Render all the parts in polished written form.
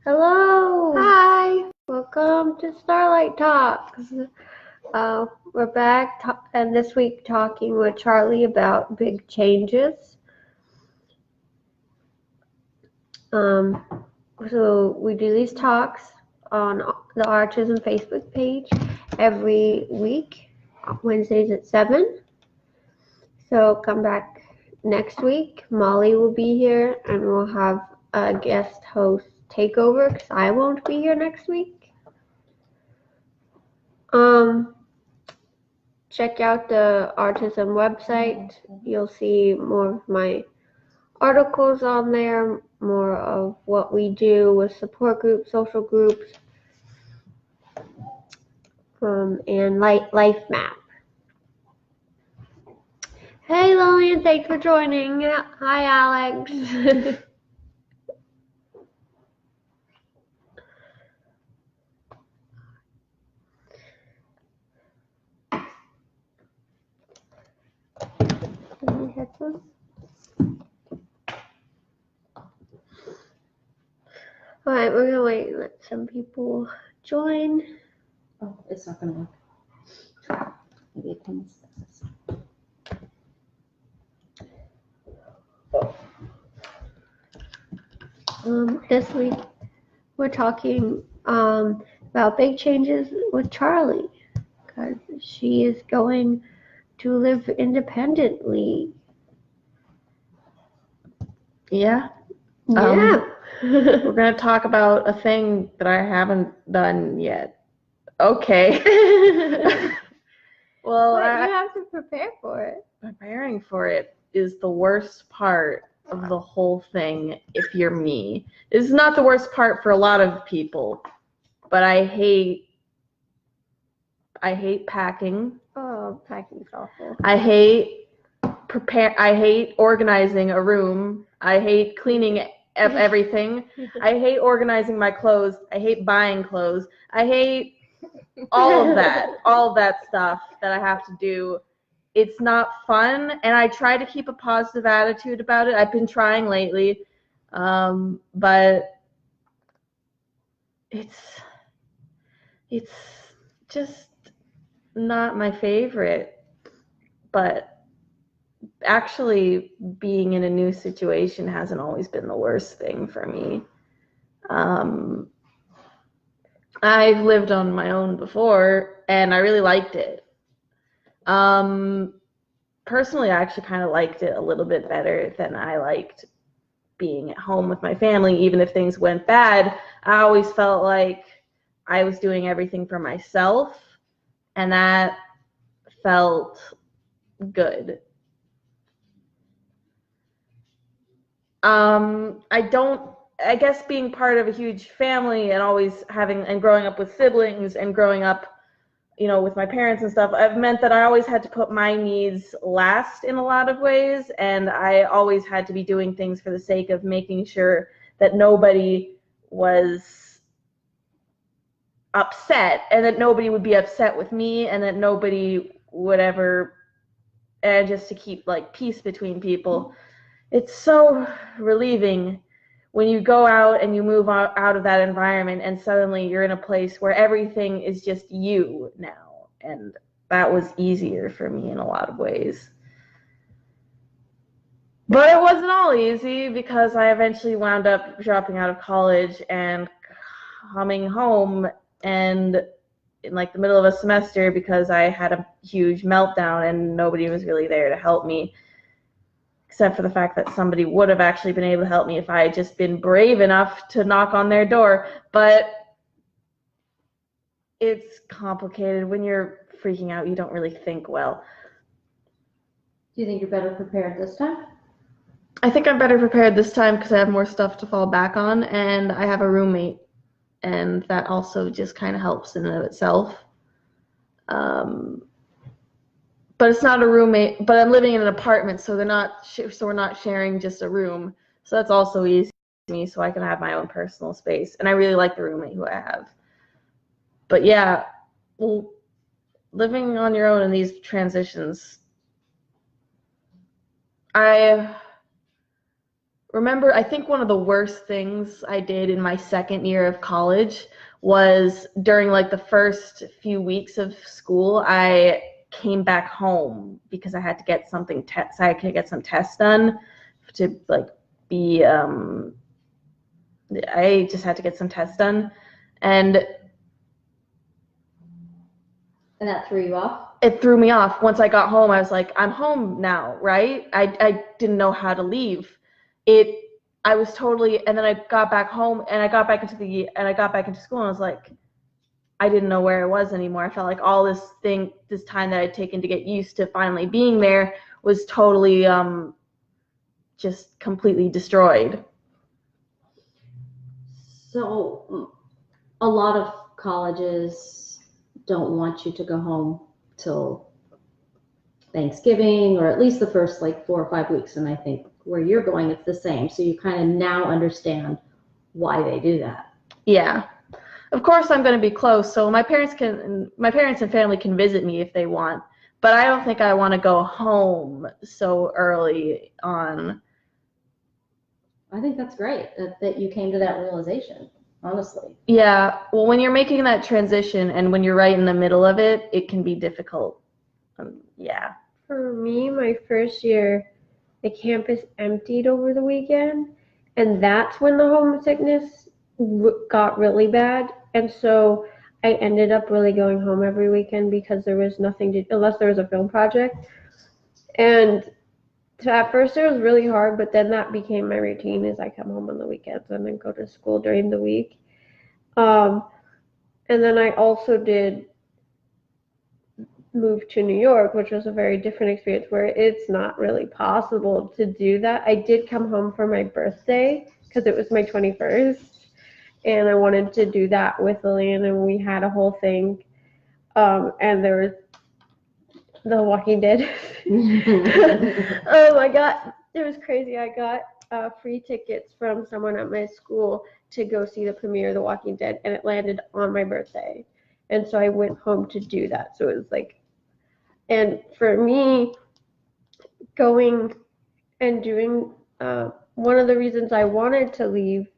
Hello. Hi. Welcome to Starlight Talks. We're back and this week talking with Charlie about big changes. So we do these talks on the OurTism Facebook page every week, Wednesdays at 7. So come back next week. Molly will be here and we'll have a guest host takeover because I won't be here next week. Check out the OurTism website. You'll see more of my articles on there, more of what we do with support groups, social groups, and life map. Hey Lillian, thanks for joining. Hi Alex. Any headphones? Alright, we're gonna wait and let some people join. Oh, it's not gonna work. Maybe it comes. This week we're talking about big changes with Charlie because she is going to live independently. Yeah. Yeah. We're gonna talk about a thing that I haven't done yet. Okay. Well, But you have to prepare for it. Preparing for it is the worst part of the whole thing. If you're me, it's not the worst part for a lot of people, but I hate packing. Oh, packing's awful. I hate organizing a room. I hate cleaning everything. I hate organizing my clothes. I hate buying clothes. I hate all of that stuff that I have to do. It's not fun, and I try to keep a positive attitude about it. I've been trying lately, but it's just not my favorite. But actually, being in a new situation hasn't always been the worst thing for me. I've lived on my own before, and I really liked it. Personally, I actually kind of liked it a little bit better than I liked being at home with my family. Even if things went bad, I always felt like I was doing everything for myself, and that felt good. I guess being part of a huge family and always growing up with siblings and growing up, with my parents and stuff, I've meant that I always had to put my needs last in a lot of ways, and I always had to be doing things for the sake of making sure that nobody was upset, and that nobody would be upset with me, and that nobody would ever, and just to keep peace between people. It's so relieving when you go out and you move out of that environment and suddenly you're in a place where everything is just you now. And that was easier for me in a lot of ways. But it wasn't all easy because I eventually wound up dropping out of college and coming home and in the middle of a semester because I had a huge meltdown and nobody was really there to help me. Except for the fact that somebody would have actually been able to help me if I had just been brave enough to knock on their door. But it's complicated. When you're freaking out, you don't really think well. Do you think you're better prepared this time? I think I'm better prepared this time because I have more stuff to fall back on, and I have a roommate, and that also just kind of helps in and of itself. But it's not a roommate, but I'm living in an apartment, so we're not sharing just a room. So that's also easy to me, so I can have my own personal space. And I really like the roommate who I have. But yeah, well, living on your own in these transitions, I remember, I think one of the worst things I did in my second year of college was during like the first few weeks of school, I came back home because I had to get something so I could get some tests done to like be I just had to get some tests done, and that threw you off? It threw me off. Once I got home, I was like, I'm home now, right? I didn't know how to leave. I was totally, and then I got back home and I got back into school and I was like, I didn't know where I was anymore. I felt like all this time that I'd taken to get used to finally being there was totally just completely destroyed. So a lot of colleges don't want you to go home till Thanksgiving, or at least the first like 4 or 5 weeks. And I think where you're going, it's the same. So you kind of now understand why they do that. Yeah. Of course I'm going to be close, so my parents and family can visit me if they want, but I don't think I want to go home so early on. I think that's great that you came to that realization, honestly. Yeah, well, when you're making that transition and when you're right in the middle of it, it can be difficult. Yeah. For me, my first year, the campus emptied over the weekend, and that's when the homesickness got really bad. And so I ended up really going home every weekend because there was nothing to, unless there was a film project. And so at first it was really hard, but then that became my routine is I come home on the weekends and then go to school during the week. And then I also did move to New York, which was a very different experience where it's not really possible to do that. I did come home for my birthday because it was my 21st. And I wanted to do that with Lillian, and we had a whole thing. And there was The Walking Dead. Oh my God, it was crazy. I got free tickets from someone at my school to go see the premiere of The Walking Dead, and it landed on my birthday. And so I went home to do that. So it was like, and for me, going and doing one of the reasons I wanted to leave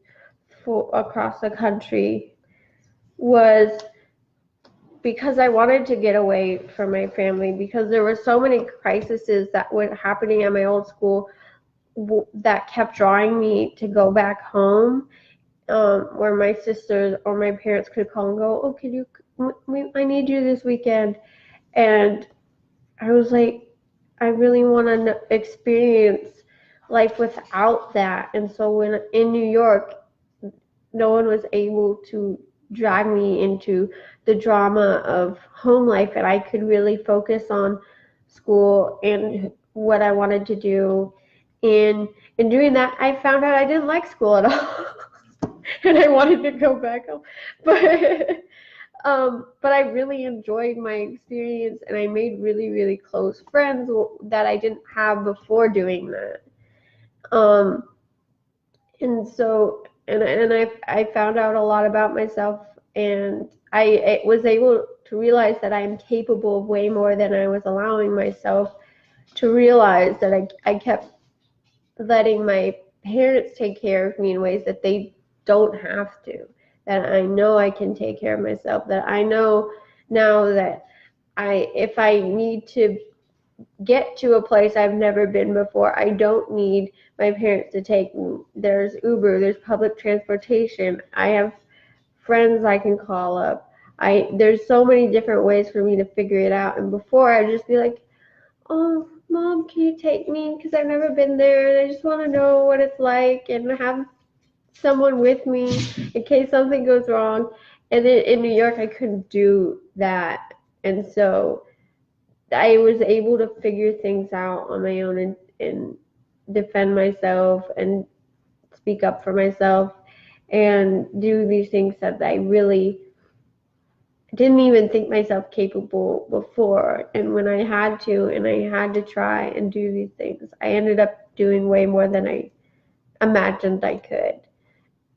across the country was because I wanted to get away from my family, because there were so many crises that were happening at my old school that kept drawing me to go back home, where my sisters or my parents could call and go, oh, I need you this weekend. And I was like, I really want to experience life without that. And so when in New York, no one was able to drag me into the drama of home life, and I could really focus on school and what I wanted to do. In doing that, I found out I didn't like school at all, and I wanted to go back home. But I really enjoyed my experience, and I made really, really close friends that I didn't have before doing that. And so, and I found out a lot about myself, and I was able to realize that I am capable of way more than I was allowing myself to realize. That I kept letting my parents take care of me in ways that they don't have to. That I know I can take care of myself. That I know now that if I need to get to a place I've never been before, I don't need my parents to take me. There's Uber, there's public transportation. I have friends I can call up. There's so many different ways for me to figure it out. And before, I'd just be like, oh, Mom, can you take me? Because I've never been there, and I just want to know what it's like and have someone with me in case something goes wrong. And then in New York, I couldn't do that. And so I was able to figure things out on my own and defend myself and speak up for myself and do these things that I really didn't even think myself capable before. And when I had to, and I had to try and do these things, I ended up doing way more than I imagined I could.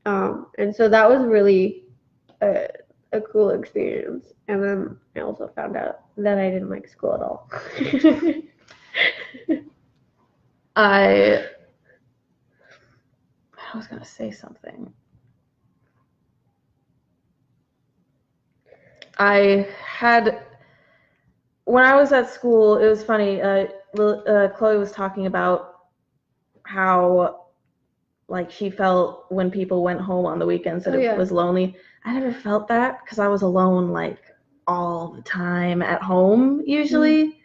And so that was really a cool experience. And then I also found out that I didn't like school at all. I was gonna say something. When I was at school, it was funny. Chloe was talking about how like she felt when people went home on the weekends that it was lonely. I never felt that because I was alone like all the time at home usually.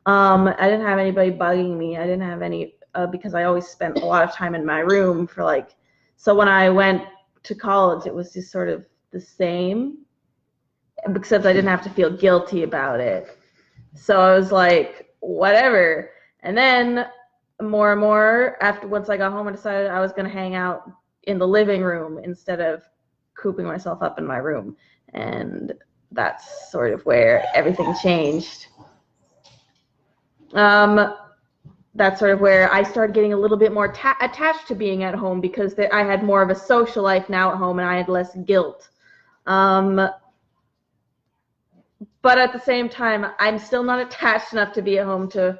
I didn't have anybody bugging me. I didn't have any because I always spent a lot of time in my room for like. So when I went to college, it was just sort of the same, except I didn't have to feel guilty about it. So I was like, whatever. And then more and more, once I got home, I decided I was going to hang out in the living room instead of cooping myself up in my room. And that's sort of where everything changed. That's sort of where I started getting a little bit more attached to being at home because I had more of a social life now at home and I had less guilt. But at the same time, I'm still not attached enough to be at home to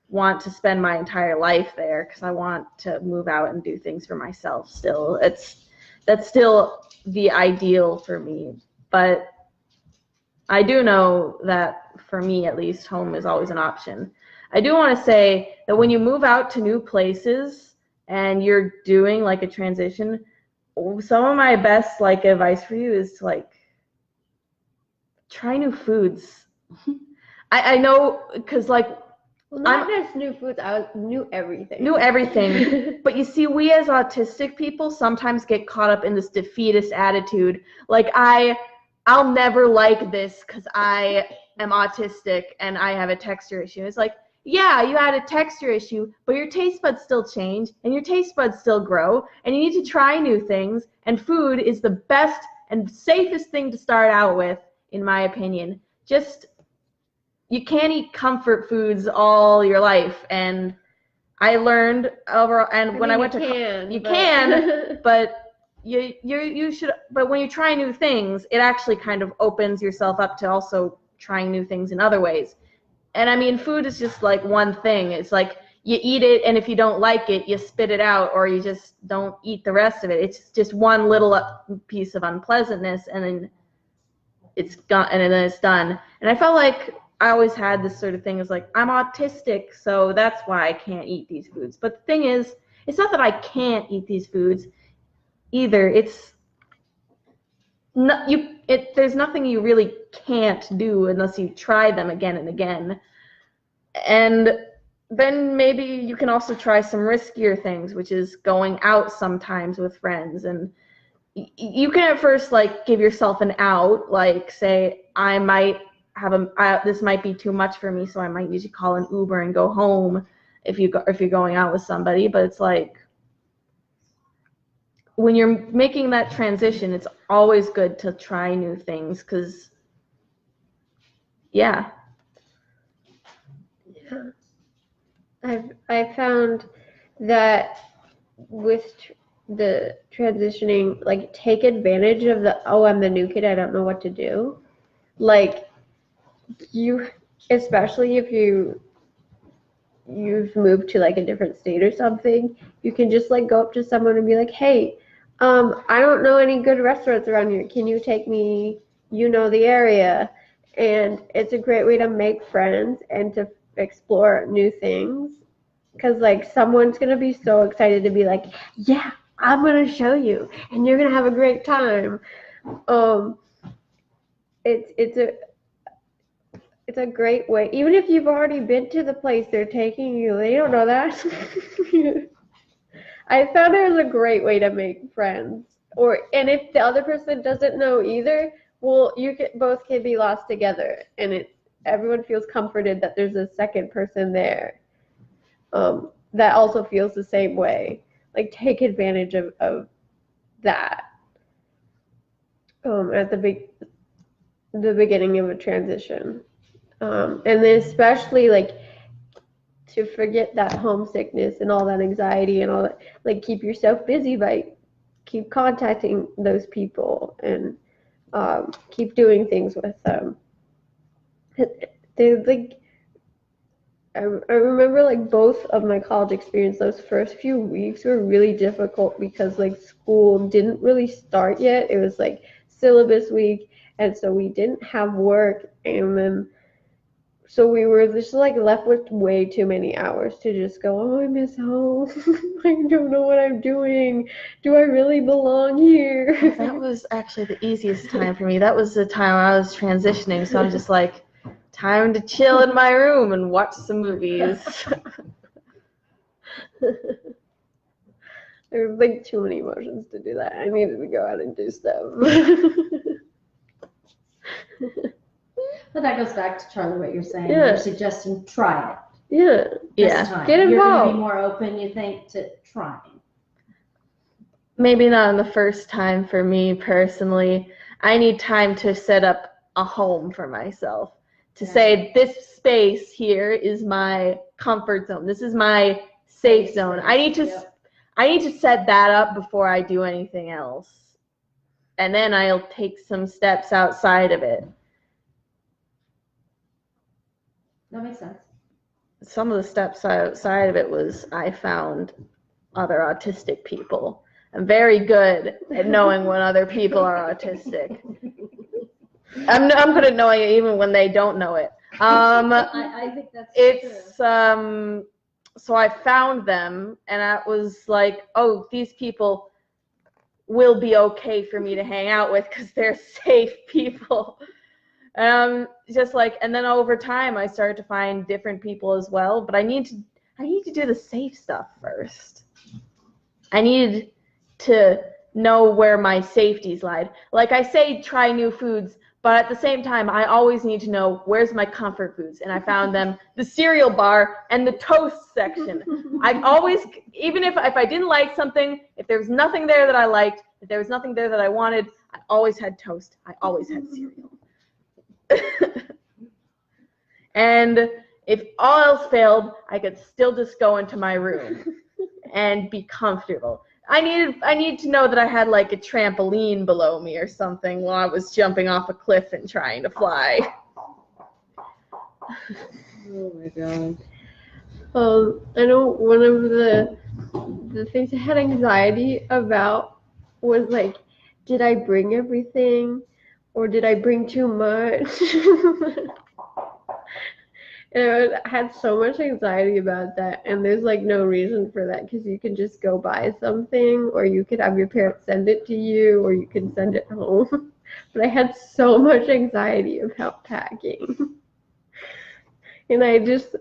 want to spend my entire life there because I want to move out and do things for myself still. That's still the ideal for me. But I do know that for me, at least, home is always an option. I do want to say that when you move out to new places and you're doing like a transition, some of my best like advice for you is to like try new foods. I know because like not just new foods, I knew everything. Knew everything. But you see, we as autistic people sometimes get caught up in this defeatist attitude. Like I'll never like this because I am autistic and I have a texture issue. It's like, yeah, you had a texture issue, but your taste buds still change and your taste buds still grow and you need to try new things. And food is the best and safest thing to start out with, in my opinion. Just, you can't eat comfort foods all your life. And I learned overall, and when I went to you can, but you should. But when you try new things, it actually kind of opens yourself up to also trying new things in other ways. And I mean, food is just like one thing. It's like you eat it, and if you don't like it, you spit it out, or you just don't eat the rest of it. It's just one little piece of unpleasantness, and then it's gone, and then it's done. And I felt like I always had this sort of thing. It's like, I'm autistic, so that's why I can't eat these foods. But the thing is, it's not that I can't eat these foods either. It's there's nothing you really can't do unless you try them again and again. And then maybe you can also try some riskier things, which is going out sometimes with friends. And you can at first like give yourself an out, like say, I might have this might be too much for me, so I might usually call an Uber and go home if you're going out with somebody. But it's like, when you're making that transition, it's always good to try new things because, yeah. I found that with the transitioning, like take advantage of I'm the new kid, I don't know what to do. Like you, especially if you've moved to like a different state or something, you can just like go up to someone and be like, hey, I don't know any good restaurants around here. Can you take me? You know the area. And it's a great way to make friends and to explore new things. Because like someone's going to be so excited to be like, yeah, I'm going to show you. And you're going to have a great time. It's a great way. Even if you've already been to the place they're taking you, they don't know that. I found it was a great way to make friends. And if the other person doesn't know either, well, both can be lost together, and everyone feels comforted that there's a second person there that also feels the same way. Like take advantage of that at the beginning of a transition, and then especially like, to forget that homesickness and all that anxiety and all that, like keep yourself busy by keep contacting those people and keep doing things with them. They like, I remember like both of my college experience, those first few weeks were really difficult because like school didn't really start yet. It was like syllabus week, and so we didn't have work, and then so we were just like left with way too many hours to just go, oh, I miss home. I don't know what I'm doing. Do I really belong here? That was actually the easiest time for me. That was the time I was transitioning, so I'm just like, time to chill in my room and watch some movies. There was like too many emotions to do that. I needed to go out and do stuff. But that goes back to Charlie, what you're saying. Yeah. You're suggesting try it Yeah. this time. Get You're going to involved. be more open, you think, to trying. Maybe not on the first time for me personally. I need time to set up a home for myself. To say this space here is my comfort zone. This is my safe zone. I need to set that up before I do anything else. And then I'll take some steps outside of it. That makes sense. Some of the steps outside of it was I found other autistic people. I'm very good at knowing when other people are autistic. I'm good at knowing it even when they don't know it. I think that's true. So I found them, and I was like, oh, these people will be okay for me to hang out with because they're safe people. Just like, and then over time I started to find different people as well, but I need to do the safe stuff first. I needed to know where my safeties lied. Like I say, try new foods, but at the same time, I always need to know where's my comfort foods, and I found them the cereal bar and the toast section. I always, even if I didn't like something, if there was nothing there that I liked, if there was nothing there that I wanted, I always had toast. I always had cereal. And if all else failed, I could still just go into my room and be comfortable. I need to know that I had like a trampoline below me or something while I was jumping off a cliff and trying to fly. Oh my god. I know one of the things I had anxiety about was like, did I bring everything or did I bring too much? And I had so much anxiety about that, and there's like no reason for that because you can just go buy something, or you could have your parents send it to you, or you can send it home. But I had so much anxiety about packing, and I just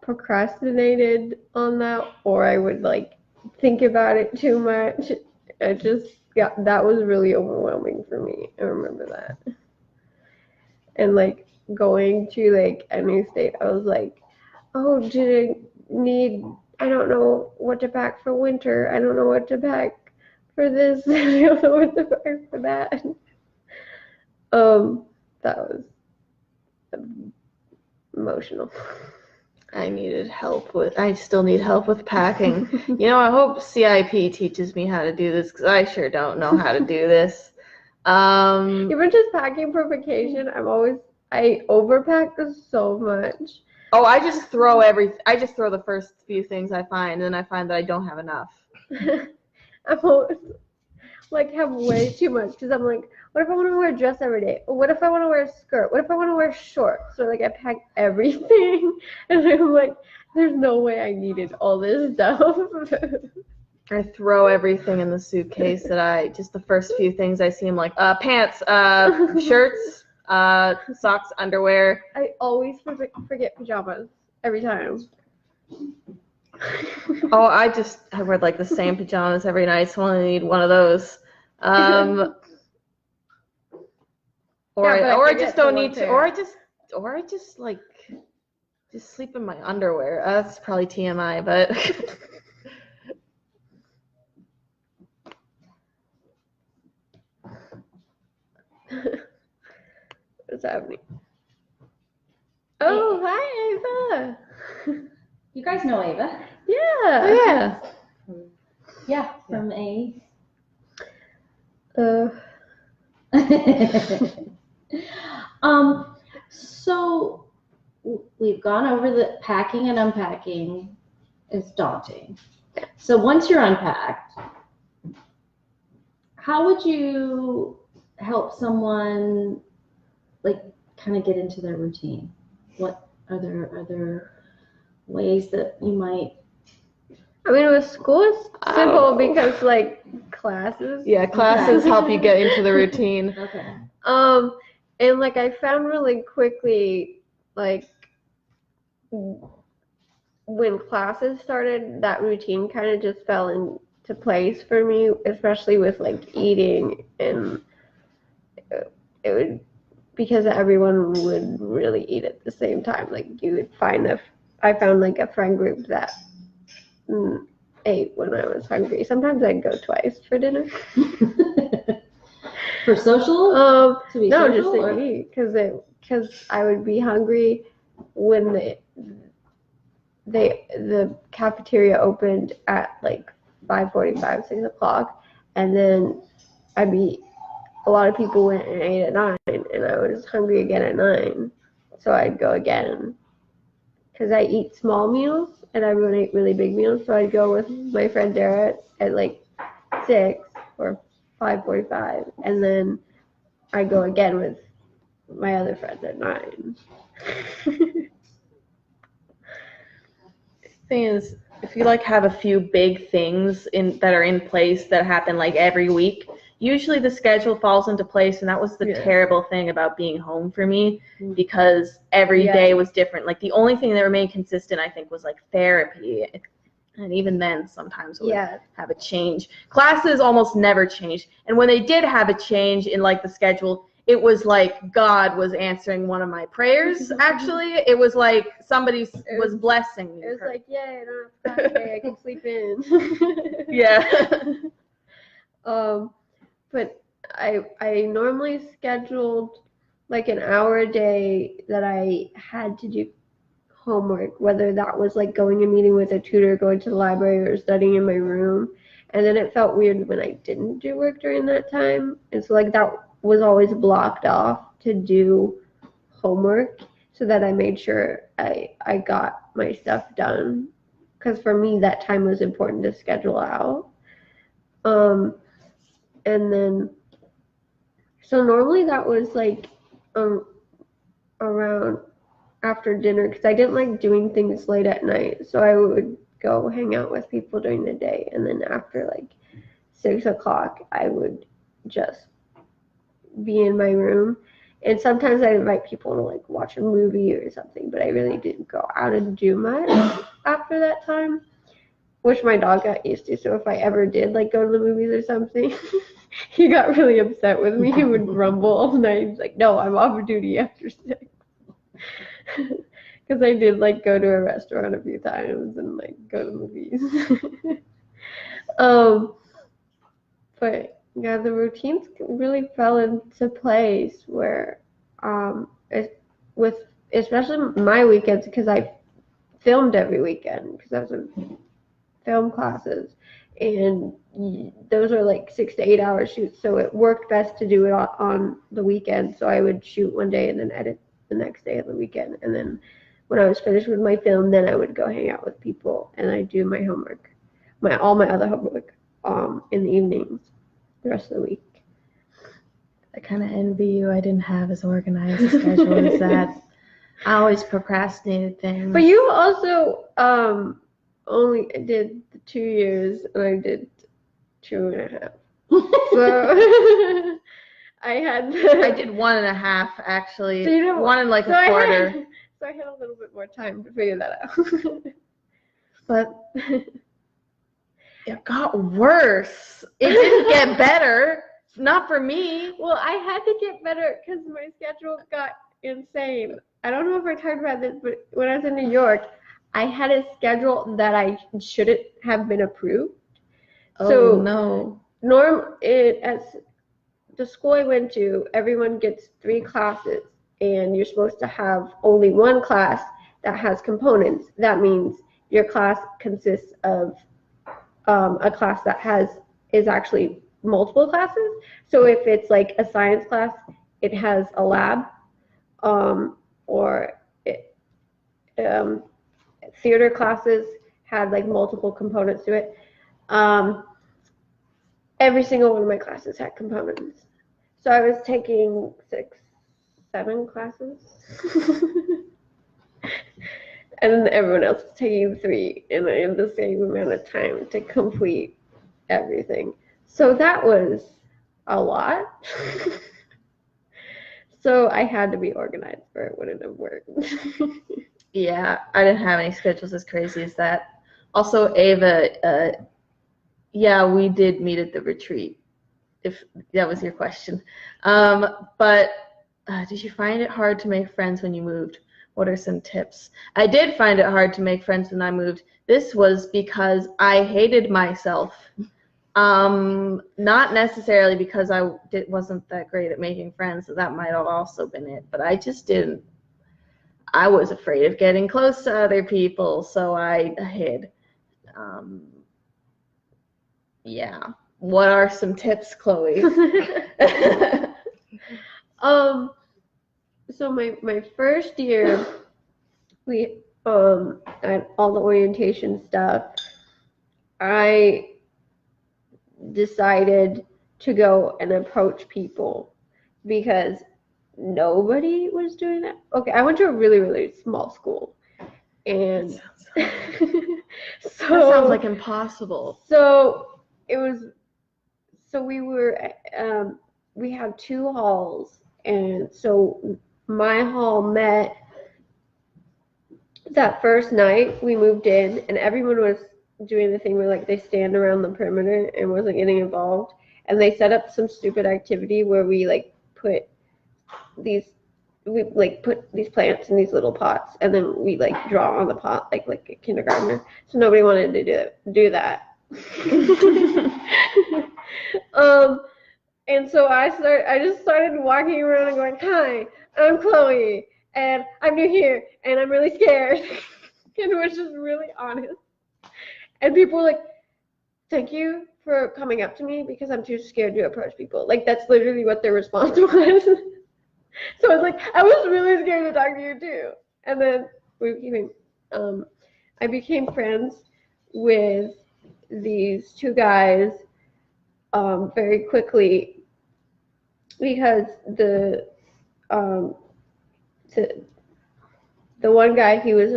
procrastinated on that, or I would like think about it too much. That was really overwhelming for me. I remember that, and like going to like a new state, I was like, oh, I don't know what to pack for winter. I don't know what to pack for this. I don't know what to pack for that. That was emotional. I still need help with packing. I hope CIP teaches me how to do this because I sure don't know how to do this. Even just packing for vacation, I overpack so much. Oh, I just throw the first few things I find, and then I find that I don't have enough. I'm always like have way too much because I'm like, what if I want to wear a dress every day? Or what if I want to wear a skirt? What if I want to wear shorts? So like I pack everything, and I'm like, there's no way I needed all this stuff. I throw everything in the suitcase just the first few things I see. I'm like, pants, shirts, socks, underwear. I always forget pajamas every time. Oh, I wear like the same pajamas every night, so I only need one of those. Or I just don't need to, or I just like just sleep in my underwear. That's probably TMI, but what's happening? Oh, hi, Ava. You guys know Ava? Yeah. oh, yeah. Yeah, from A. So we've gone over the packing and unpacking is daunting. So once you're unpacked, how would you help someone like kind of get into their routine? What are there ways that you might? I mean, with school, it's simple because like classes. Yeah, classes help you get into the routine. Okay. And like I found really quickly, like when classes started, that routine kind of just fell into place for me, especially with like eating, and it would, because everyone would really eat at the same time. Like you would find I found like a friend group that ate when I was hungry. Sometimes I'd go twice for dinner. For social? To be No, social, just to eat, because I would be hungry when the cafeteria opened at like 5:45, 6 o'clock, and then a lot of people went and ate at 9, and I was hungry again at 9, so I'd go again. Because I eat small meals, and everyone ate really big meals, so I'd go with my friend Dara at like 6 or 5:45, and then I go again with my other friends at 9. Thing is, if you like have a few big things that are in place that happen like every week, usually the schedule falls into place, and that was the terrible thing about being home for me, because every day was different. Like the only thing that remained consistent, I think, was like therapy, and even then sometimes it would have a change. Classes almost never changed, and when they did have a change in like the schedule, it was like God was answering one of my prayers. Actually, it was like somebody was blessing me. It was like, yay, I don't have to today, I can sleep in. Yeah. But I normally scheduled like an hour a day that I had to do homework, whether that was like going and meeting with a tutor, going to the library, or studying in my room. And then it felt weird when I didn't do work during that time. And so like that was always blocked off to do homework, so that I made sure I got my stuff done. Because for me, that time was important to schedule out. And then, so normally that was like around after dinner, because I didn't like doing things late at night. So I would go hang out with people during the day, and then after like 6 o'clock, I would just be in my room. And sometimes I invite people to like watch a movie or something, but I really didn't go out and do much after that time, which my dog got used to. So if I ever did like go to the movies or something, he got really upset with me. He would grumble all night. He's like, no, I'm off duty after 6. Because I did like go to a restaurant a few times and like go to movies. But yeah, the routines really fell into place where with especially my weekends, because I filmed every weekend because I was in film classes, and those are like 6 to 8 hour shoots, so it worked best to do it on the weekend. So I would shoot one day and then edit the next day of the weekend, and then when I was finished with my film, then I would go hang out with people, and I do my homework, all my other homework in the evenings the rest of the week. I kind of envy you. I didn't have as organized a schedule as that. I always procrastinated things. But you also only did 2 years, and I did 2.5. So I did 1.5 actually. So you know, one and like a quarter. So I had a little bit more time to figure that out. But it got worse. It didn't get better. Not for me. Well, I had to get better because my schedule got insane. I don't know if I talked about this, but when I was in New York, I had a schedule that I shouldn't have been approved. Oh, so no. At the school I went to, everyone gets 3 classes, and you're supposed to have only one class that has components. That means your class consists of a class that is actually multiple classes. So if it's like a science class, it has a lab, or theater classes had like multiple components to it. Every single one of my classes had components. So I was taking 6, 7 classes. And everyone else was taking 3 in the same amount of time to complete everything. So that was a lot. So I had to be organized or it wouldn't have worked. Yeah, I didn't have any schedules as crazy as that. Also, Ava, yeah, we did meet at the retreat, if that was your question. But did you find it hard to make friends when you moved? What are some tips? I did find it hard to make friends when I moved. This was because I hated myself. Not necessarily because I wasn't that great at making friends, so that might have also been it, but I just didn't. I was afraid of getting close to other people, so I hid. Yeah. What are some tips, Chloe? So my first year, we at all the orientation stuff, I decided to go and approach people because nobody was doing that. Okay, I went to a really, really small school, and that sounds like impossible. So it was. So we had 2 halls, and so my hall met that first night we moved in, and everyone was doing the thing where like they stand around the perimeter and wasn't getting involved, and they set up some stupid activity where we put these plants in these little pots, and then we draw on the pot like a kindergartner. So nobody wanted to do that. And so I just started walking around and going, "Hi, I'm Chloe, and I'm new here, and I'm really scared," and was just really honest. And people were like, "Thank you for coming up to me because I'm too scared to approach people." Like that's literally what their response was. So I was like, "I was really scared to talk to you too." And then I became friends with these 2 guys very quickly because the one guy, he was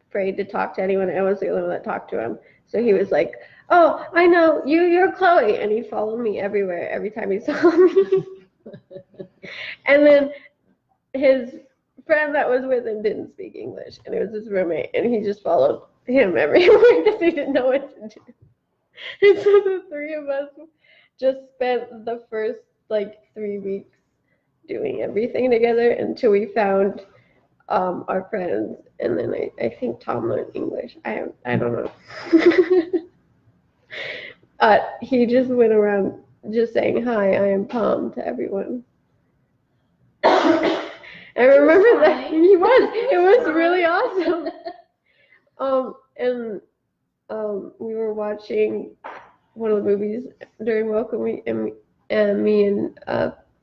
afraid to talk to anyone. I was the only one that talked to him. So he was like, "Oh, I know you're Chloe," and he'd follow me everywhere every time he saw me. And then his friend that was with him didn't speak English, and it was his roommate, and he just followed him everywhere because he didn't know what to do. And so the 3 of us just spent the first 3 weeks doing everything together until we found our friends, and then I think Tom learned English. I don't know. He just went around just saying, "Hi, I am Tom" to everyone. I remember that he was. It was really awesome. We were watching one of the movies during Welcome Week, and me and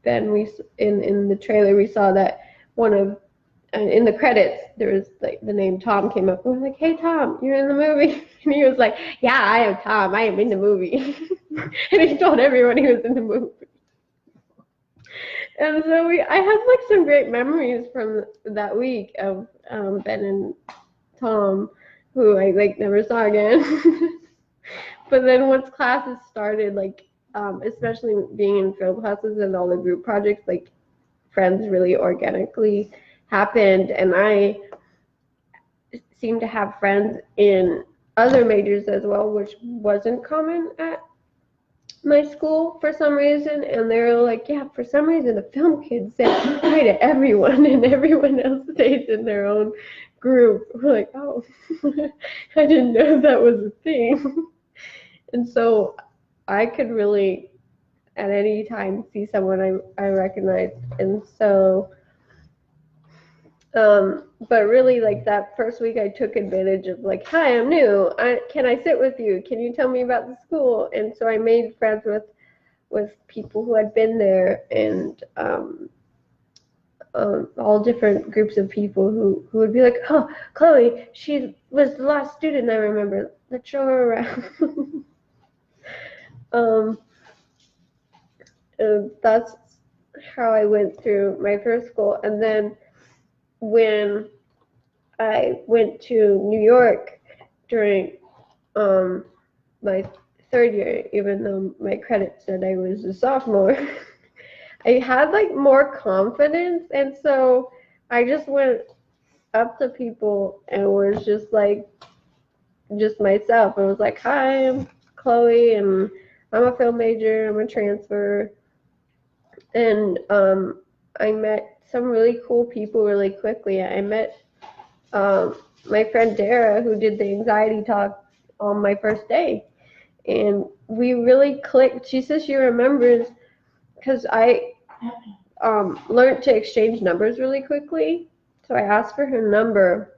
Ben, in the trailer we saw that one of in the credits there was the name Tom came up. We were like, "Hey Tom, you're in the movie," and he was like, "Yeah, I am Tom. I am in the movie," and he told everyone he was in the movie. And so I had some great memories from that week of Ben and Tom, who I never saw again. But then once classes started, especially being in film classes and all the group projects, friends really organically happened, and I seemed to have friends in other majors as well, which wasn't common at my school for some reason. And they were like, "Yeah, for some reason the film kids say hi to everyone and everyone else stays in their own group." We're like, "Oh, I didn't know that was a thing." And so I could really at any time see someone I recognized. And so but really that first week I took advantage of "Hi, I'm new. Can I sit with you? Can you tell me about the school?" And so I made friends with people who had been there, and all different groups of people who would be like, oh, Chloe, she was the last student I remember. Let's show her around. That's how I went through my first school. And then when I went to New York during my third year, even though my credit said I was a sophomore, I had like more confidence, and so I just went up to people and was just like just myself. I was like, hi, I'm Chloe, and I'm a film major, I'm a transfer. And I met some really cool people really quickly. I met my friend Dara, who did the anxiety talk on my first day, and we really clicked. She says she remembers because I learned to exchange numbers really quickly. So I asked for her number,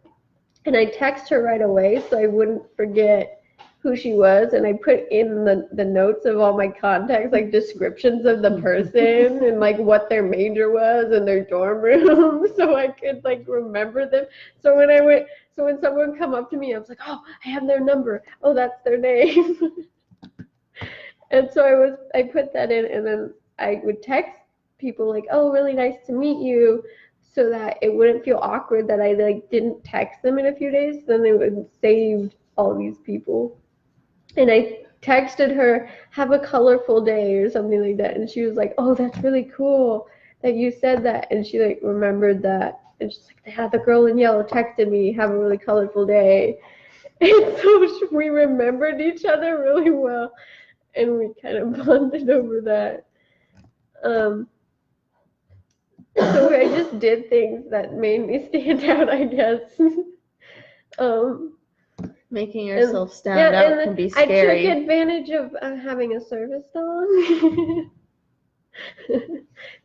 and I text her right away so I wouldn't forget who she was, and I put in the notes of all my contacts, like descriptions of the person and like what their major was and their dorm room, so I could like remember them. So when someone would come up to me, I was like, oh, I have their number. Oh, that's their name. And so I put that in, and then I would text people like, oh, really nice to meet you, so that it wouldn't feel awkward that I like didn't text them in a few days. Then they would save all these people. And I texted her, have a colorful day or something like that. And she was like, oh, that's really cool that you said that. And she like remembered that. And she's like, yeah, the girl in yellow texted me, have a really colorful day. And so we remembered each other really well. And we kind of bonded over that. So I just did things that made me stand out, I guess. Making yourself stand out can be scary. I took advantage of having a service dog.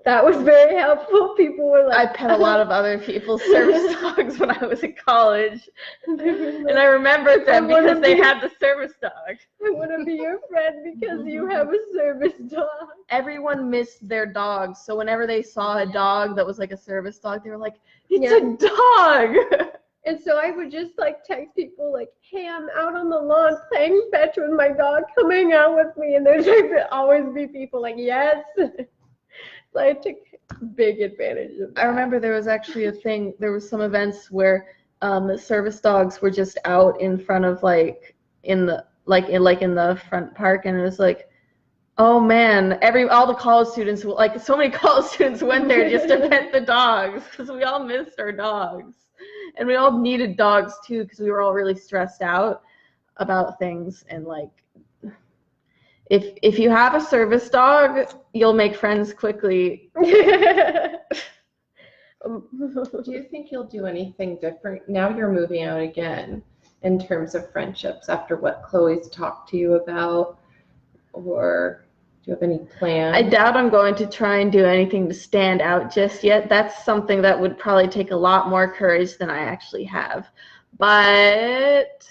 That was very helpful. People were like, I pet a lot of other people's service dogs when I was in college. And I remembered them because they had the service dog. I want to be your friend because you have a service dog. Everyone missed their dogs, so whenever they saw a dog that was like a service dog, they were like, it's a dog! And so I would just like text people like, hey, I'm out on the lawn playing fetch with my dog, come hang out with me. And there's like always be people like, yes. So I took big advantage of that. I remember there was actually a thing, there was some events where the service dogs were just out in front of like in the front park, and it was like, oh man, all the college students, like so many college students went there just to pet the dogs because we all missed our dogs. And we all needed dogs too because we were all really stressed out about things. And like, if you have a service dog, you'll make friends quickly. Do you think you'll do anything different now you're moving out again in terms of friendships after what Chloe's talked to you about? Or do you have any plans? I doubt I'm going to try and do anything to stand out just yet. That's something that would probably take a lot more courage than I actually have. But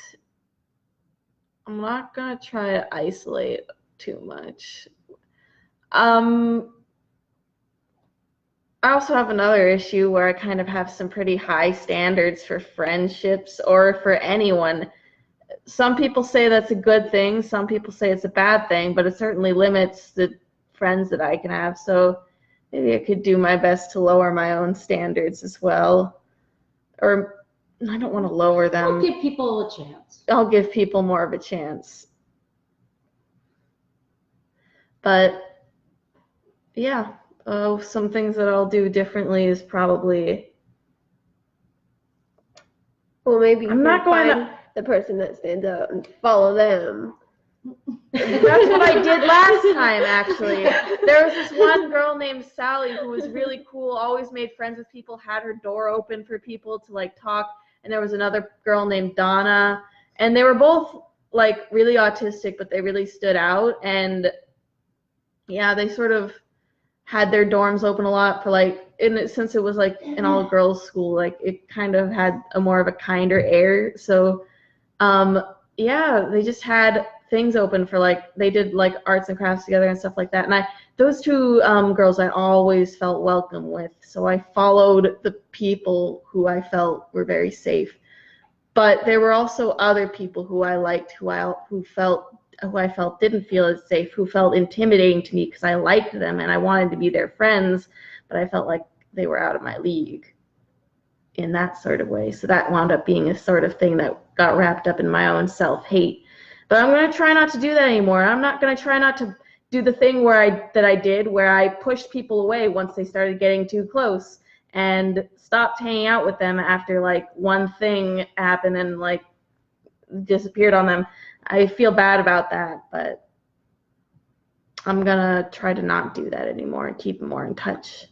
I'm not going to try to isolate too much. I also have another issue where I kind of have some pretty high standards for friendships or for anyone. Some people say that's a good thing, some people say it's a bad thing, but it certainly limits the friends that I can have. So maybe I could do my best to lower my own standards as well. Or I don't want to lower them. I'll give people a chance. I'll give people more of a chance. But yeah, some things that I'll do differently is probably. Well, maybe I'm not going to the person that stands out and follow them. That's what I did last time, actually. There was this one girl named Sally who was really cool, always made friends with people, had her door open for people to like talk. And there was another girl named Donna, and they were both like really autistic, but they really stood out. And yeah, they sort of had their dorms open a lot for like, since it was like an all girls school, like it kind of had a more of a kinder air. So yeah, they just had things open for like they did like arts and crafts together and stuff like that. And those two girls I always felt welcome with, so I followed the people who I felt were very safe. But there were also other people who I liked, who I felt didn't feel as safe, who felt intimidating to me because I liked them and I wanted to be their friends, but I felt like they were out of my league in that sort of way. So that wound up being a sort of thing that got wrapped up in my own self-hate. But I'm going to try not to do that anymore. I'm not going to try not to do the thing where I pushed people away once they started getting too close and stopped hanging out with them after like one thing happened and like disappeared on them. I feel bad about that, but I'm going to try to not do that anymore and keep more in touch.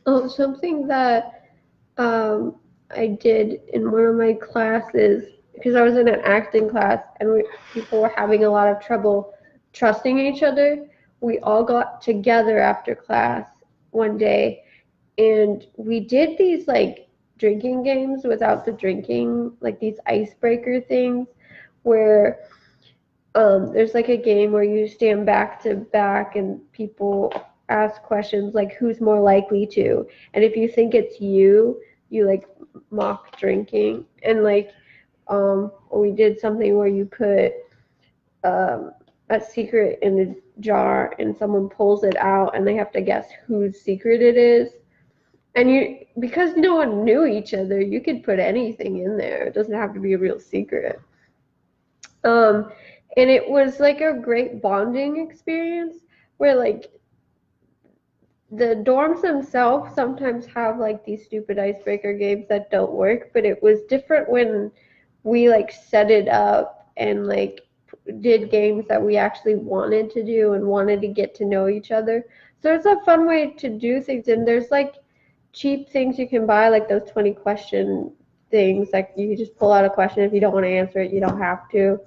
Oh, something that I did in one of my classes, because I was in an acting class and people were having a lot of trouble trusting each other. We all got together after class one day and we did these like drinking games without the drinking, like these icebreaker things where there's like a game where you stand back to back and people ask questions like who's more likely to, and if you think it's you like mock drinking, and like we did something where you put a secret in a jar and someone pulls it out and they have to guess whose secret it is. And because no one knew each other, you could put anything in there. It doesn't have to be a real secret. And it was like a great bonding experience where like the dorms themselves sometimes have like these stupid icebreaker games that don't work, but it was different when we like set it up and like did games that we actually wanted to do and wanted to get to know each other. So it's a fun way to do things, and there's like cheap things you can buy, like those 20 question things, like you can just pull out a question. If you don't want to answer it, you don't have to.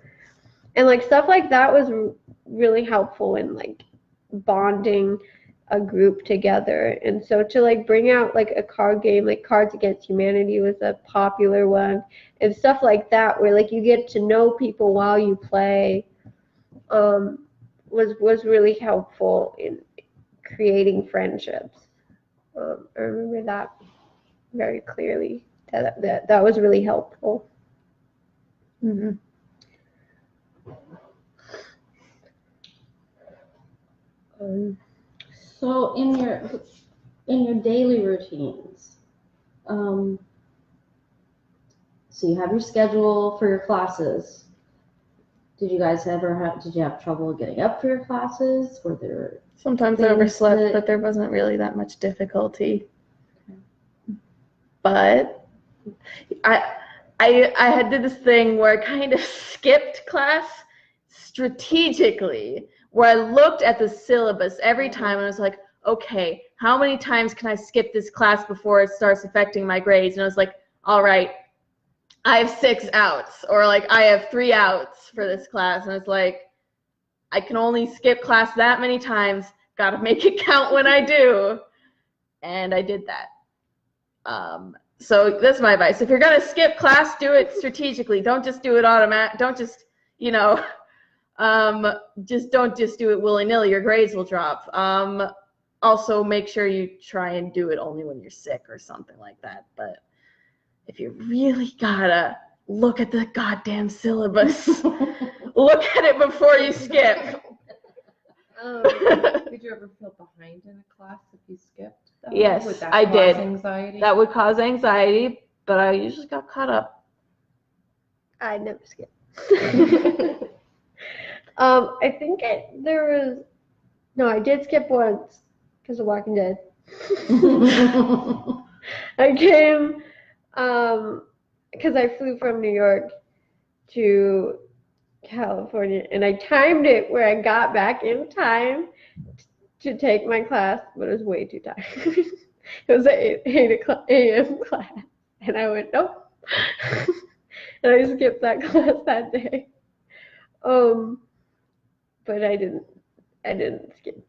And like stuff like that was really helpful in like bonding a group together. And so to like bring out like a card game, like Cards Against Humanity was a popular one, and stuff like that where like you get to know people while you play was really helpful in creating friendships. I remember that very clearly. That was really helpful. Mm-hmm. So in your daily routines, so you have your schedule for your classes. Did you have trouble getting up for your classes? Were there Sometimes I overslept, but there wasn't really that much difficulty. But I had did this thing where I kind of skipped class strategically, where I looked at the syllabus every time and I was like, okay, how many times can I skip this class before it starts affecting my grades? And I was like, all right, I have 6 outs, or like I have 3 outs for this class. And it's like, I can only skip class that many times, gotta make it count when I do. And I did that. So that's my advice. If you're gonna skip class, do it strategically. Don't just do it automatic. Don't just, don't just do it willy-nilly. Your grades will drop. Also make sure you try and do it only when you're sick or something like that. But if you really gotta look at the goddamn syllabus, look at it before you skip. Did you ever feel behind in a class if you skipped? Yes, Would that I cause did. Anxiety? That would cause anxiety, but I usually got caught up. I never skip. I think I did skip once because of Walking Dead. I came because I flew from New York to California, and I timed it where I got back in time to take my class, but it was way too tired. It was an 8 a.m. class, and I went, nope. And I skipped that class that day. But I didn't skip.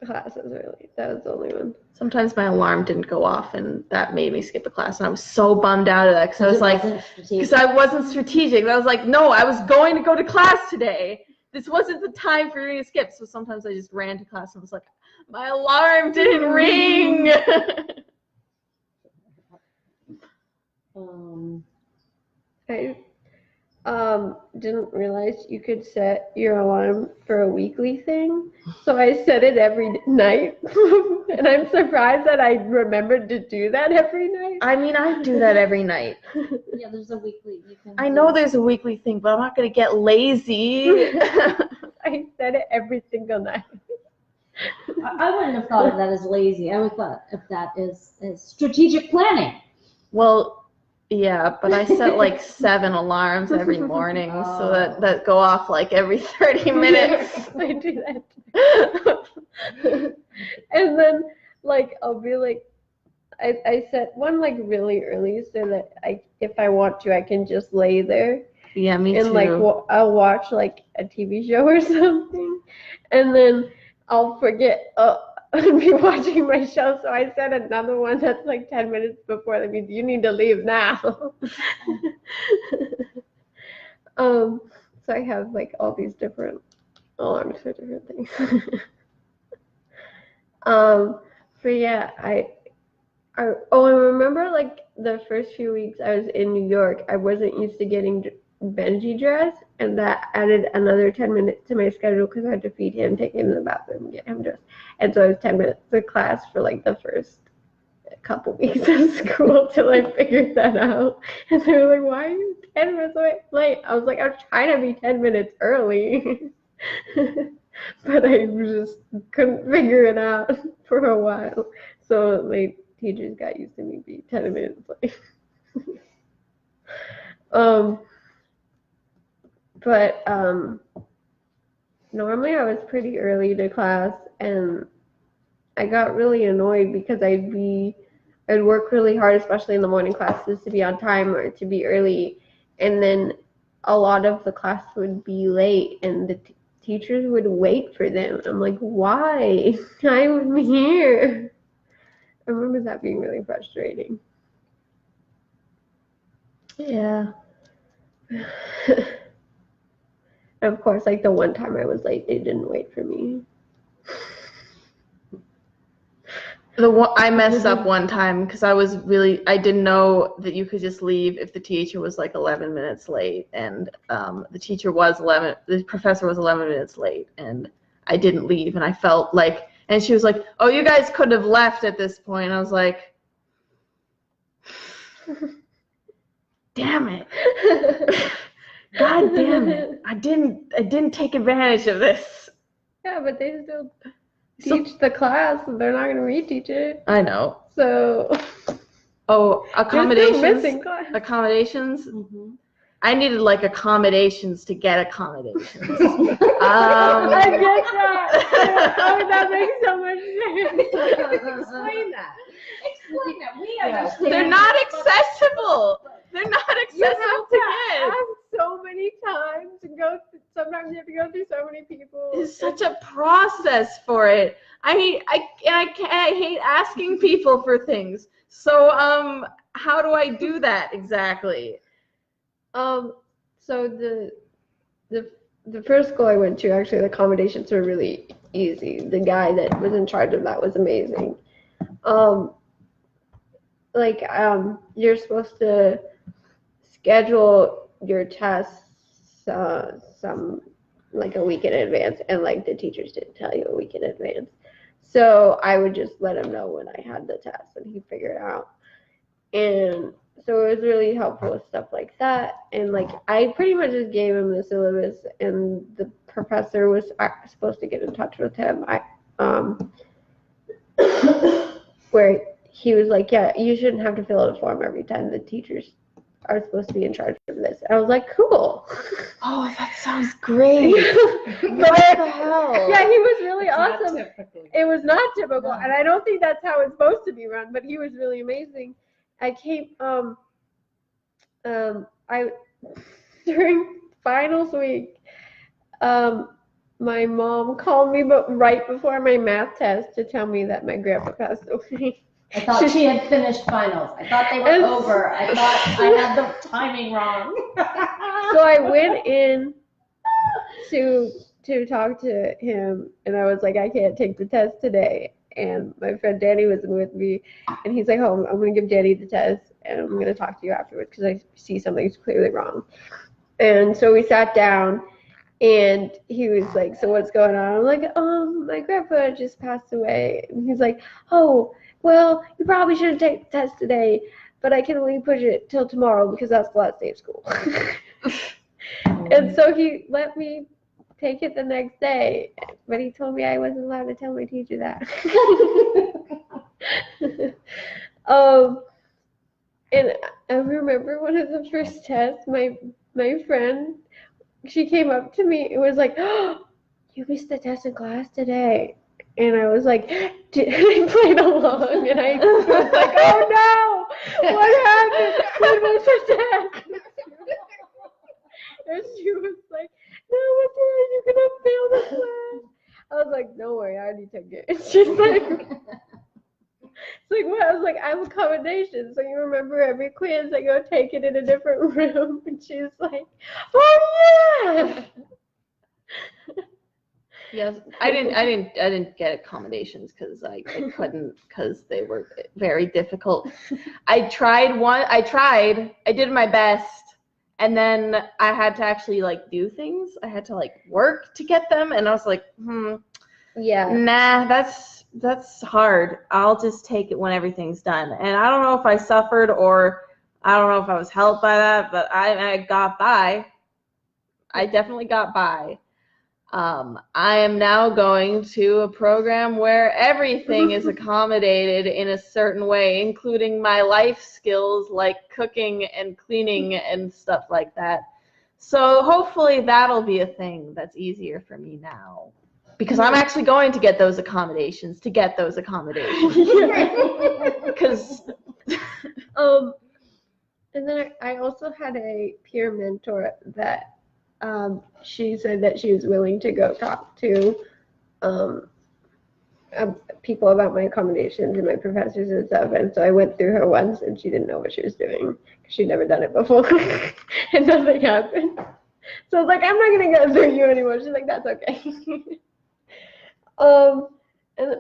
classes really. That was the only one. Sometimes my alarm didn't go off, and that made me skip a class, and I was so bummed out of that because I was like, because I wasn't strategic. I was like, no, I was going to go to class today. This wasn't the time for me to skip. So sometimes I just ran to class and was like, my alarm didn't ring. I didn't realize you could set your alarm for a weekly thing, so I set it every night, and I'm surprised that I remembered to do that every night. I mean, I do that every night. Yeah, there's a weekly. You can I know there's a weekly thing, but I'm not going to get lazy. I set it every single night. I wouldn't have thought of that as lazy. I would have thought of that as strategic planning. Well, yeah, but I set like 7 alarms every morning, so that go off like every 30 minutes. I do that too. And then like I'll be like, I set one like really early so that if I want to, I can just lay there. Yeah, me and too. Like I'll watch like a TV show or something, and then I'll forget. I'd be watching my show, so I set another one that's like 10 minutes before. That means you need to leave now. So I have like all these different alarms for different things. But yeah, I remember like the first few weeks I was in New York, I wasn't used to getting Benji dressed, and that added another 10 minutes to my schedule because I had to feed him, take him to the bathroom, get him dressed. And so it was 10 minutes of class for like the first couple weeks of school till I figured that out. And they were like, why are you 10 minutes late? I was like, I'm trying to be 10 minutes early. But I just couldn't figure it out for a while. So my teachers got used to me being 10 minutes late. But normally I was pretty early to class, and I got really annoyed because I'd work really hard, especially in the morning classes, to be on time or to be early, and then a lot of the class would be late, and the teachers would wait for them. I'm like, why? I'm here. I remember that being really frustrating. Yeah. And of course, like the one time I was late, they didn't wait for me. I messed up one time because I didn't know that you could just leave if the teacher was like 11 minutes late, and the professor was 11 minutes late, and I didn't leave, and I felt like, and she was like, oh, you guys could have left at this point. I was like, damn it. God damn it. I didn't take advantage of this. Yeah, but they still teach the class, and they're not going to reteach it. I know. So. Oh, accommodations. Accommodations. Mm-hmm. I needed like accommodations to get accommodations. I get that. Oh, that makes so much sense. Explain that. Explain that. We understand. They're not accessible. They're not You accessible have to to kids. ask so many times and sometimes you have to go through so many people. It's such a process for it. I hate asking people for things. So how do I do that exactly? So the first school I went to, actually the accommodations were really easy. The guy that was in charge of that was amazing. You're supposed to schedule your tests like a week in advance, and like the teachers didn't tell you a week in advance. So I would just let him know when I had the test, and he'd figure it out. And so it was really helpful with stuff like that. And like I pretty much just gave him the syllabus, and the professor was supposed to get in touch with him. Where he was like, yeah, you shouldn't have to fill out a form every time. The teachers are supposed to be in charge of this. I was like, cool. Oh, that sounds great. What the hell? Yeah, he was really awesome. It was not typical, and I don't think that's how it's supposed to be run, but he was really amazing. I came, during finals week, my mom called me right before my math test to tell me that my grandpa passed away. I thought she had finished finals. I thought they were over. I thought I had the timing wrong. So I went in to talk to him, and I was like, I can't take the test today. And my friend Danny was with me, and he's like, oh, I'm going to give Danny the test, and I'm going to talk to you afterwards because I see something's clearly wrong. And so we sat down, and he was like, so what's going on? I'm like, my grandpa just passed away. And he's like, oh, well, you probably shouldn't take the test today, but I can only push it till tomorrow because that's the last day of school. And so he let me take it the next day, but he told me I wasn't allowed to tell my teacher that. And I remember one of the first tests, my friend, she came up to me and was like, oh, you missed the test in class today. And I was like, I played along, and I was like, oh no, what happened? I missed the test. And she was like, no, what's wrong? You're going to fail the class. I was like, don't worry, I already took it. And she's like, it's like, what? I was like, I have accommodations. So you remember every quiz, I go take it in a different room. And she's like, oh yeah. Yes, I didn't get accommodations because I couldn't, because they were very difficult. I did my best, and then I had to actually like do things. I had to like work to get them, and I was like, Yeah. nah, that's hard. I'll just take it when everything's done. And I don't know if I suffered or I don't know if I was helped by that, but I got by. I definitely got by. I am now going to a program where everything is accommodated in a certain way, including my life skills like cooking and cleaning and stuff like that. So hopefully that'll be a thing that's easier for me now, because I'm actually going to get those accommodations Because and then I also had a peer mentor that she said that she was willing to go talk to people about my accommodations and my professors and stuff. And so I went through her once, and she didn't know what she was doing because she'd never done it before, and nothing happened. So I was like, I'm not gonna go through you anymore. She's like, that's okay.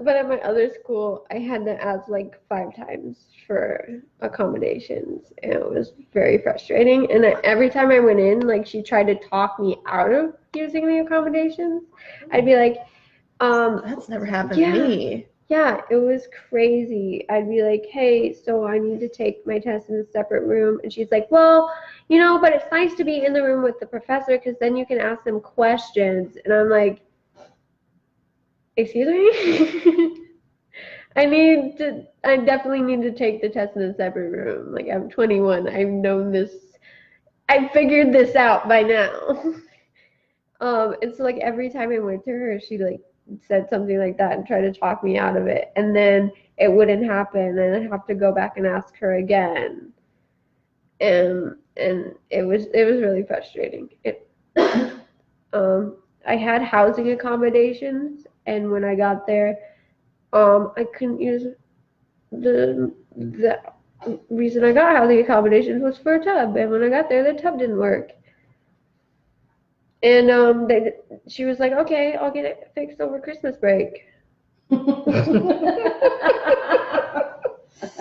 But at my other school, I had to ask like 5 times for accommodations, and it was very frustrating. And every time I went in, like, she tried to talk me out of using the accommodations. I'd be like, that's never happened to me. Yeah, it was crazy. I'd be like, hey, so I need to take my test in a separate room. And she's like, well, but it's nice to be in the room with the professor because then you can ask them questions. And I'm like, excuse me? I definitely need to take the test in a separate room. Like, I'm 21. I've known this. I figured this out by now. And so like every time I went to her, she like said something like that and tried to talk me out of it. And then it wouldn't happen, and I'd have to go back and ask her again. And it was really frustrating. I had housing accommodations, and when I got there, I couldn't use the reason I got housing accommodations was for a tub, and when I got there, the tub didn't work. And she was like, okay, I'll get it fixed over Christmas break.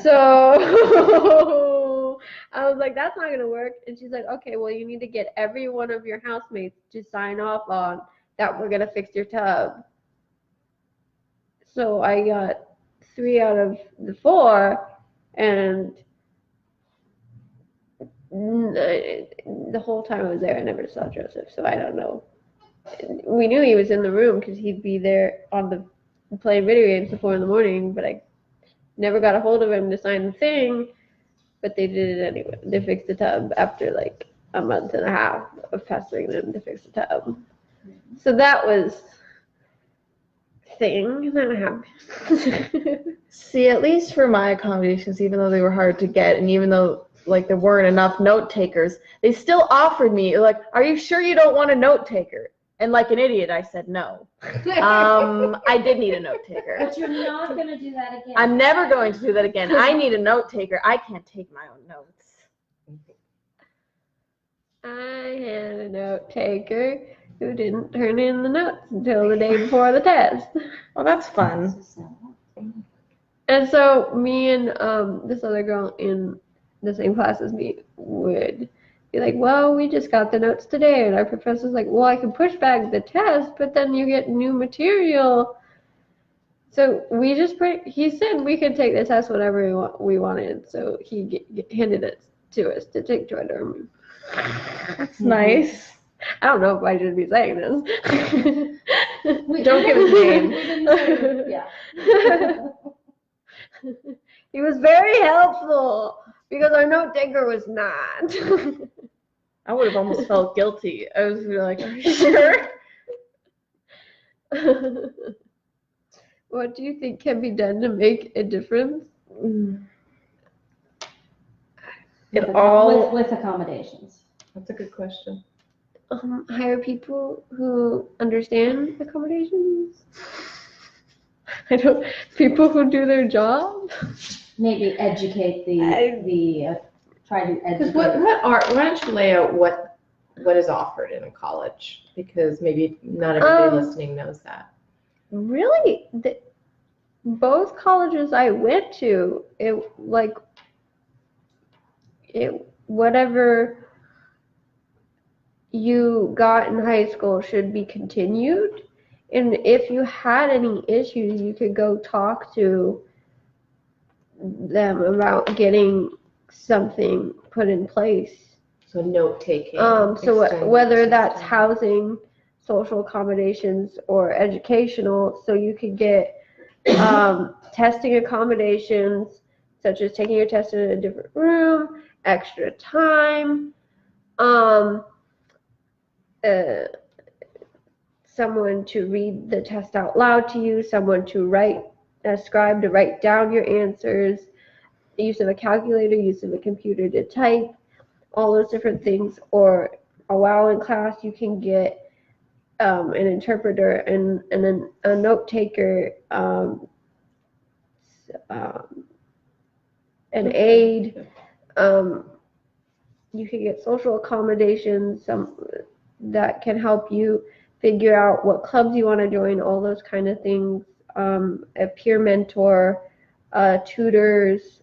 So I was like, that's not going to work. And she's like, okay, well, you need to get every one of your housemates to sign off on that we're going to fix your tub. So I got 3 out of the 4, and the whole time I was there, I never saw Joseph, so I don't know. We knew he was in the room because he'd be there playing video games till 4 a.m, but I never got a hold of him to sign the thing. But they did it anyway. They fixed the tub after like a month and a half of pestering them to fix the tub. So that was thing that happened. See, at least for my accommodations, even though they were hard to get, and even though like there weren't enough note takers, they still offered me like, are you sure you don't want a note taker? And like an idiot, I said no. I did need a note taker. But you're not going to do that again. I'm never going to do that again. I need a note taker. I can't take my own notes. I had a note taker who didn't turn in the notes until the day before the test. Well, that's fun. And so me and this other girl in the same class as me would be like, well, we just got the notes today. And our professor's like, well, I can push back the test, but then you get new material. So we just he said we could take the test whenever we wanted. So he handed it to us to take to our dorm room. That's nice. I don't know if I should be saying this. Don't give his name. Yeah. He was very helpful because our note taker was not. I would have almost felt guilty. I was like, are you sure? What do you think can be done to make a difference? With accommodations. That's a good question. Hire people who understand accommodations. People who do their job. Maybe educate try to educate. Why don't you lay out what is offered in a college? Because maybe not everybody listening knows that. Really, both colleges I went to, whatever you got in high school should be continued. And if you had any issues, you could go talk to them about getting something put in place. So note taking. So whether that's housing, social accommodations, or educational, so you could get testing accommodations, such as taking your test in a different room, extra time, someone to read the test out loud to you, someone to write down your answers, use of a calculator, use of a computer to type, all those different things. Or while in class, you can get an interpreter and then a note taker, an aide. You can get social accommodations, that can help you figure out what clubs you want to join, all those kind of things. A peer mentor, tutors,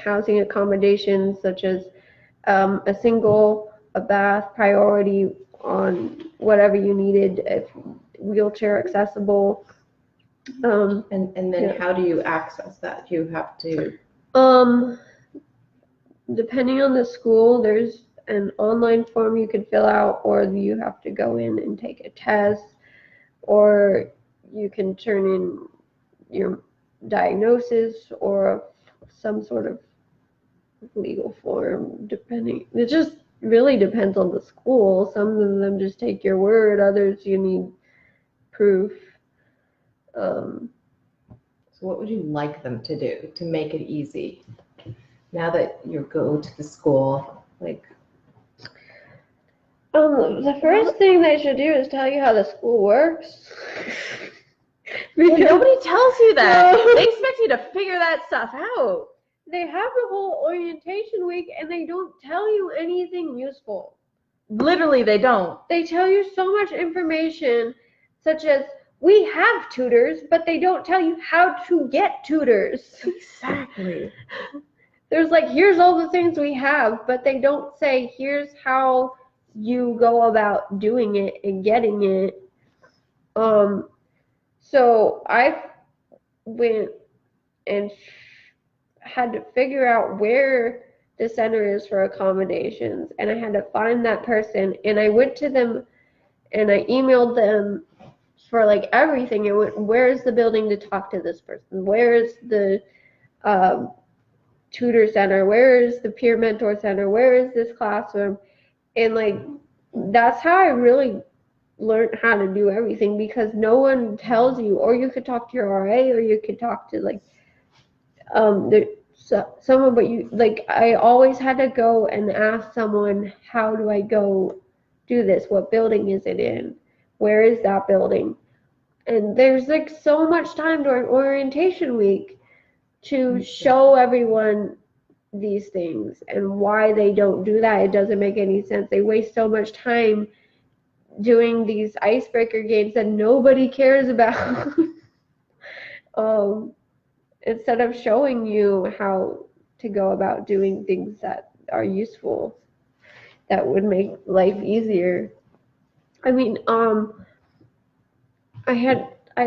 housing accommodations such as a bath, priority on whatever you needed, if wheelchair accessible. And then how do you access that? You have to. Depending on the school, there's an online form you can fill out, or you have to go in and take a test, or you can turn in your diagnosis or some sort of legal form, depending. It just really depends on the school. Some of them just take your word, others you need proof. So what would you like them to do to make it easy? Now that you go to the school, the first thing they should do is tell you how the school works. Because nobody tells you that. They expect you to figure that stuff out. They have the whole orientation week and they don't tell you anything useful. Literally, they don't. They tell you so much information, such as, we have tutors, but they don't tell you how to get tutors. Exactly. There's here's all the things we have, but they don't say, here's how you go about doing it and getting it. So I went and had to figure out where the center is for accommodations, and I had to find that person, and I went to them and I emailed them for everything. It went, where's the building to talk to this person? Where's the tutor center? Where is the peer mentor center? Where is this classroom? And that's how I really learned how to do everything, because no one tells you. Or you could talk to your RA, or you could talk to someone, but I always had to go and ask someone, how do I go do this? What building is it in? Where is that building? And there's like so much time during orientation week to show everyone these things and why they don't do that. It doesn't make any sense. They waste so much time doing these icebreaker games that nobody cares about. Instead of showing you how to go about doing things that are useful, that would make life easier. I mean, I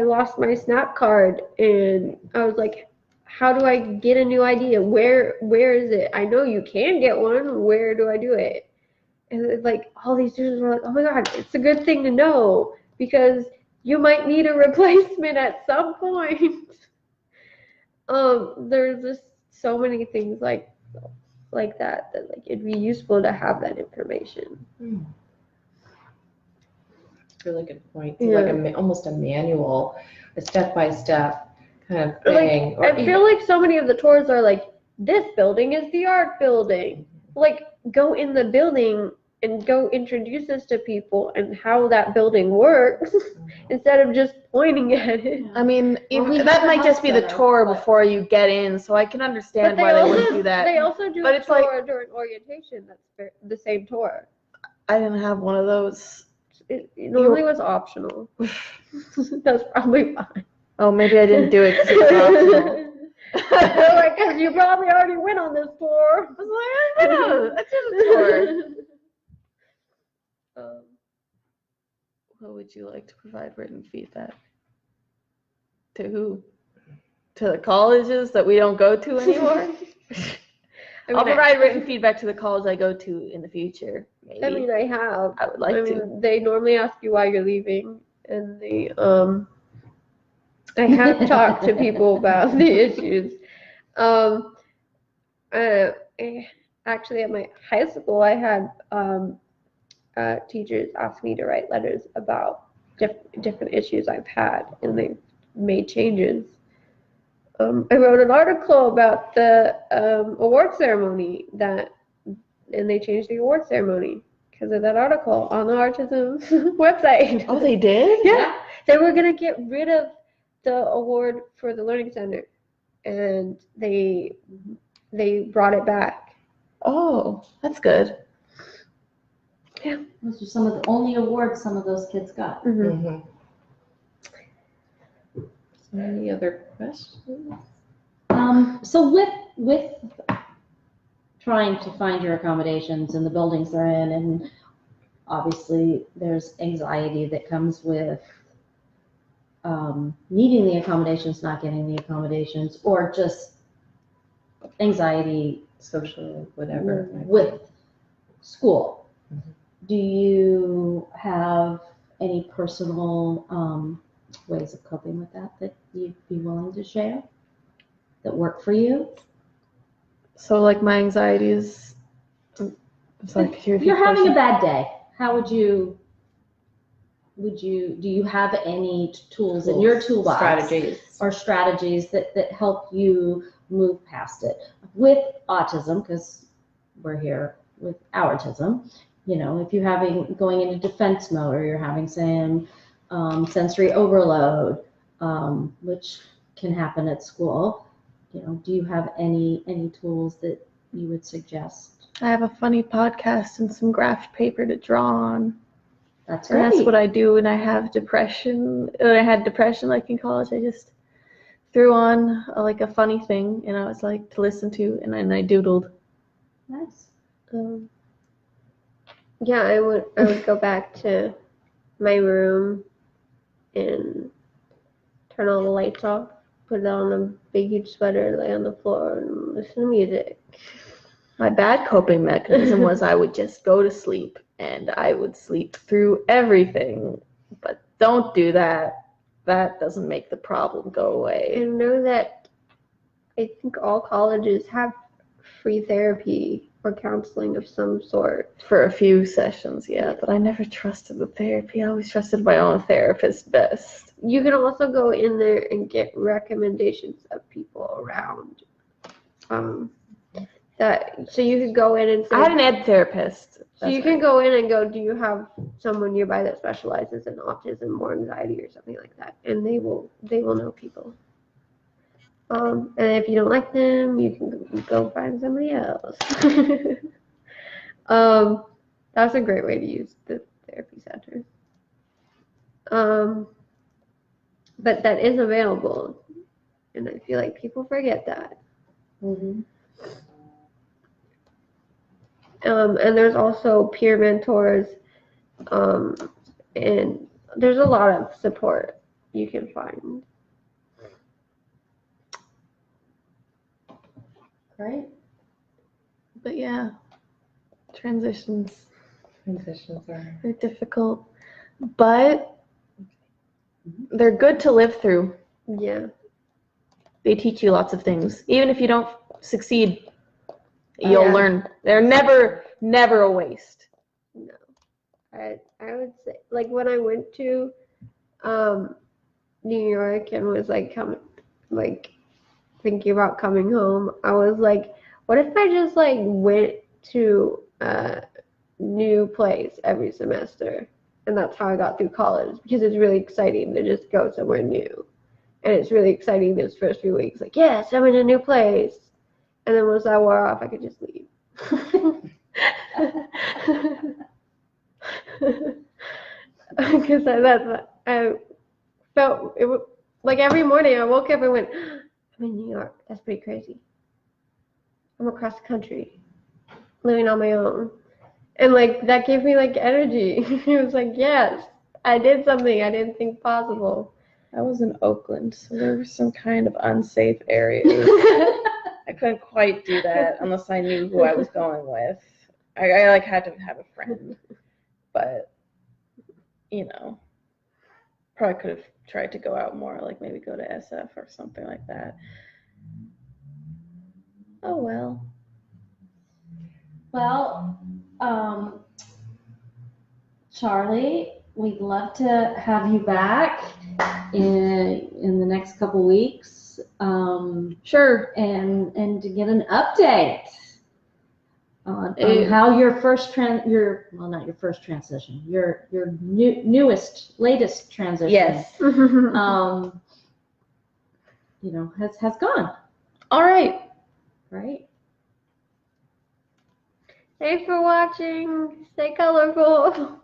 lost my Snap card, and I was like, how do I get a new idea? Where is it? I know you can get one. Where do I do it? And it's like all these students were like, oh my God, it's a good thing to know because you might need a replacement at some point. There's just so many things like that like it'd be useful to have that information. Really good point. So like almost a manual, a step-by-step kind of thing. Like, I feel like so many of the tours are like, this building is the art building. Like, go in the building and go introduce us to people and how that building works instead of just pointing at it. I mean, that might just be the tour before you get in, so I can understand why they wouldn't do that. They also do a tour during orientation that's the same tour. I didn't have one of those. It normally was optional. That's probably fine. Oh, maybe I didn't do it because it was optional. Like, because you probably already went on this tour. I was like, I did a tour. What would you like to provide written feedback? To who? To the colleges that we don't go to anymore? I'll provide written feedback to the college I go to in the future. Maybe. I mean, I have. I would like to. They normally ask you why you're leaving, and they I have talked to people about the issues. Actually, at my high school, I had teachers ask me to write letters about different issues I've had, and they made changes. I wrote an article about the award ceremony and they changed the award ceremony because of that article on the OurTism website. Oh, they did? Yeah. They were going to get rid of the award for the Learning Center, and they brought it back. Oh, that's good. Yeah. Those are some of the only awards some of those kids got. Mm-hmm. Any other questions? So with trying to find your accommodations in the buildings they're in, and obviously there's anxiety that comes with needing the accommodations, not getting the accommodations, or just anxiety, Social, whatever. with school. Do you have any personal ways of coping with that you'd be willing to share that work for you? So, like, my anxiety is. I'm sorry, if you're having a bad day, how do you have any tools in your toolbox strategies that help you move past it? With autism, because we're here with OurTism, if you're going into defense mode, or you're having some sensory overload, which can happen at school, do you have any tools that you would suggest? I have a funny podcast and some graph paper to draw on. That's And great. that's what I do when I have depression. When I had depression, like in college, I just threw on a funny thing, and I was like to listen to, and then I doodled. Nice. Yeah, I would go back to my room and turn all the lights off, put on a big huge sweater, lay on the floor, and listen to music. My bad coping mechanism was I would just go to sleep, and I would sleep through everything. But don't do that. That doesn't make the problem go away. And know that I think all colleges have free therapy or counseling of some sort. For a few sessions, yeah, but I never trusted the therapy. I always trusted my own therapist best. You can also go in there and get recommendations of people around. So you could go in and say, I had an ed therapist. so you can go in and go, do you have someone nearby that specializes in autism or anxiety or something like that? And they will know people. And if you don't like them, you can go find somebody else. That's a great way to use the therapy center. But that is available, and I feel like people forget that. Mm-hmm. And there's also peer mentors, and there's a lot of support you can find. Great. But yeah, transitions are difficult, but they're good to live through. Yeah. They teach you lots of things. Even if you don't succeed, you'll learn. They're never a waste. No. I would say, like, when I went to New York and was thinking about coming home, I was like, what if I just went to a new place every semester? And that's how I got through college, because it's really exciting to just go somewhere new. And it's really exciting those first few weeks, like, yes, I'm in a new place. And then once that wore off, I could just leave. Because I felt it was like every morning I woke up and went, I'm in New York. That's pretty crazy. I'm across the country, living on my own, and that gave me energy. It was like, yes, I did something I didn't think possible. I was in Oakland, so there were some kind of unsafe areas. I couldn't quite do that unless I knew who I was going with. I had to have a friend, but probably could have tried to go out more, maybe go to SF or something like that. Oh well. Well, Charlie, we'd love to have you back in the next couple weeks. Sure. And to get an update on how your latest transition. Yes. Has gone. All right. Right. Thanks for watching. Stay colorful.